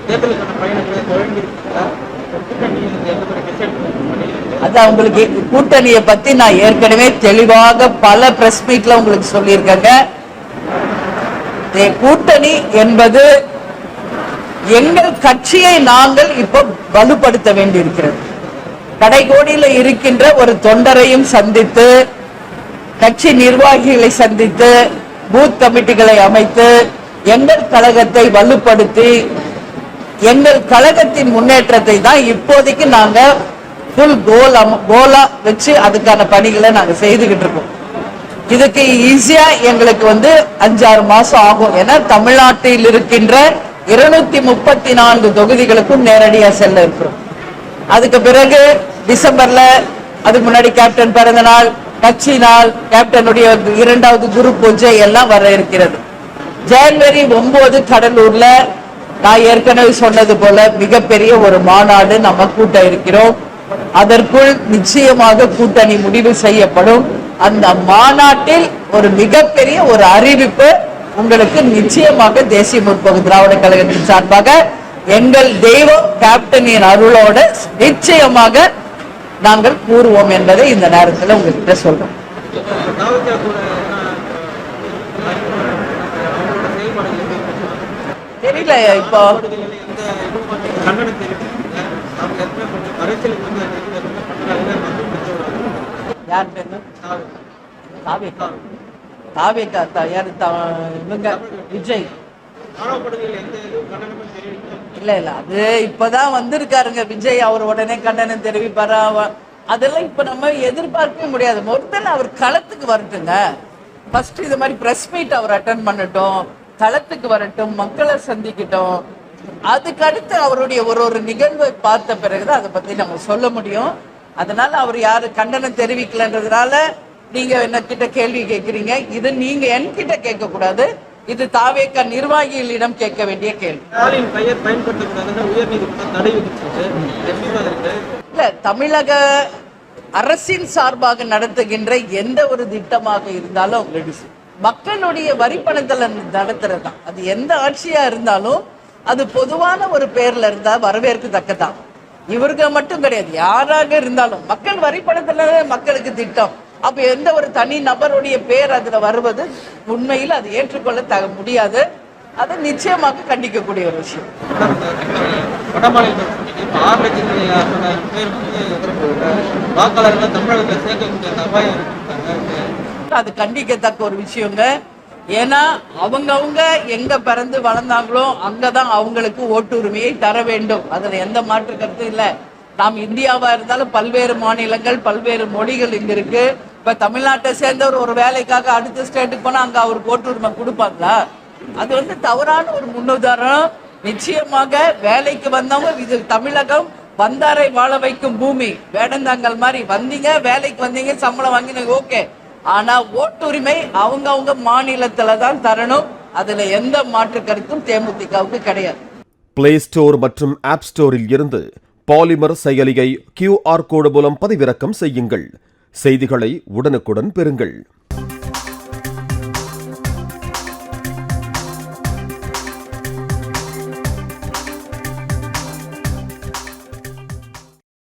தேர்தலுக்கான பயணங்களை தொடங்கியிருக்கீங்களா? அது உங்களுக்கு கூட்டணியை பத்தி நான் ஏற்கனவே தெளிவாக பல பிரஸ் மீட்ல உங்களுக்கு சொல்லியிருக்கேங்க. கூட்டணி என்பது எங்கள் கட்சியை நாங்கள் இப்ப வலுப்படுத்த வேண்டியிருக்கிறது. கடைகோடியில் இருக்கின்ற ஒரு தொண்டரையும் சந்தித்து, கட்சி நிர்வாகிகளை சந்தித்து, பூத் கமிட்டிகளை அமைத்து எங்கள் கழகத்தை வலுப்படுத்தி எங்கள் கழகத்தின் முன்னேற்றத்தை தான் இப்போதைக்கு நாங்க ஃபுல் கோலா வச்சு அதுக்கான பணிகளை நாங்க செய்துகிட்டு இருக்கோம். இதுக்கு ஈஸியா எங்களுக்கு 5-6 மாசம் ஆகும். ஏன்னா தமிழ்நாட்டில் இருக்கின்ற 234 தொகுதிகளுக்கும் நேரடியா செல்ல இருக்கிறோம். அதுக்கு பிறகு டிசம்பர்ல, அதுக்கு முன்னாடி கேப்டன் பிறந்த நாள், கட்சி நாள், கேப்டனுடைய 2வது குரு பூஜை எல்லாம் வர இருக்கிறது. ஜனவரி 9 கடலூர்ல நான் ஏற்கனவே சொன்னது போல மிகப்பெரிய ஒரு மாநாடு நம்ம கூட்ட இருக்கிறோம். அதற்குள் நிச்சயமாக கூட்டணி முடிவு செய்யப்படும். அந்த மாநாட்டில் ஒரு மிகப்பெரிய ஒரு அறிவிப்பு உங்களுக்கு நிச்சயமாக தேசிய முற்போக்கு திராவிட கழகத்தின் சார்பாக எங்கள் தெய்வம் கேப்டனின் அருளோட நிச்சயமாக நாங்கள் கூறுவோம் என்பதை இந்த நேரத்தில் உங்ககிட்ட சொல்றோம். தெரியல இப்போ யார் விஜய் இல்ல அது இப்பதான் வந்திருக்காருங்க விஜய். அவர் உடனே கண்டனம் தெரிவிப்பாரா? அதெல்லாம் இப்ப நம்ம எதிர்பார்க்கவே முடியாது. முதல்ல அவர் களத்துக்கு வரட்டுங்க. ஃபர்ஸ்ட் இது மாதிரி பிரஸ் மீட் அவர் அட்டன் பண்ணட்டும், களத்துக்கு வரட்டும், மக்களை சந்திக்கட்டும். அதுக்கு அடுத்து அவருடைய ஒரு நிகழ்வை பார்த்த பிறகுதான் அதை பத்தி நம்ம சொல்ல முடியும். அதனால அவர் யாரு கண்டனம் தெரிவிக்கலன்றதுனால நீங்க என்ன கிட்ட கேள்வி கேட்கிறீங்க. இது நீங்க என்கிட்ட கேட்க கூடாது. இது தாவேக நிர்வாகிகளிடம் கேட்க வேண்டிய கேள்வி. இல்ல, தமிழக அரசின் சார்பாக நடத்துகின்ற எந்த ஒரு திட்டமாக இருந்தாலும் மக்களுடைய வரிப்பணத்துல நடத்துறதுதான். அது எந்த ஆட்சியா இருந்தாலும் அது பொதுவான ஒரு பேர்ல இருந்தா வரவேற்கத்தக்கதான். இவருக்கு மட்டும் கிடையாது, யாராக இருந்தாலும் மக்கள் வரிப்பணத்துல மக்களுக்கு திட்டம். அப்ப எந்த ஒரு தனி நபருடைய பேர் அதுல வருவது உண்மையில் அது ஏற்றுக்கொள்ள முடியாது. அது நிச்சயமாக கண்டிக்கக்கூடிய ஒரு விஷயம். அது கண்டிக்கத்தக்க ஒரு விஷயங்க. ஏன்னா அவங்க எங்க பிறந்து வளர்ந்தாங்களோ அங்கதான் அவங்களுக்கு ஓட்டுரிமையை தர வேண்டும். அதுல எந்த மாற்று கருத்தும் இல்லை. நாம் இந்தியாவா இருந்தாலும் பல்வேறு மாநிலங்கள், பல்வேறு மொழிகள் இங்க இருக்கு. இப்ப தமிழ்நாட்டை சேர்ந்தவர் ஒரு வேலைக்காக அடுத்த ஸ்டேட்டுக்கு போனா அங்க அவருக்கு ஓட்டுரிமை கொடுப்பாங்களா? அது தவறான ஒரு முன்னுதாரணம். நிச்சயமாக வேலைக்கு வந்தவங்க, இது தமிழகம் வந்தாரை வாழ வைக்கும் பூமி. வேடந்தாங்கல் மாதிரி வந்தீங்க, வேலைக்கு வந்தீங்க, சம்பளம் வாங்கினீங்க, ஓகே. ஆனா ஓட்டுரிமை அவங்க மாநிலத்துல தான் தரணும். அதுல எந்த மாற்று கருத்தும் தேமுதிகவுக்கு கிடையாது. பிளே ஸ்டோர் மற்றும் ஆப் ஸ்டோரில் இருந்து பாலிமர் செயலியை QR கோடு மூலம் பதிவிறக்கம் செய்யுங்கள். செய்திகளை உடனுக்குடன் பெறுங்கள்.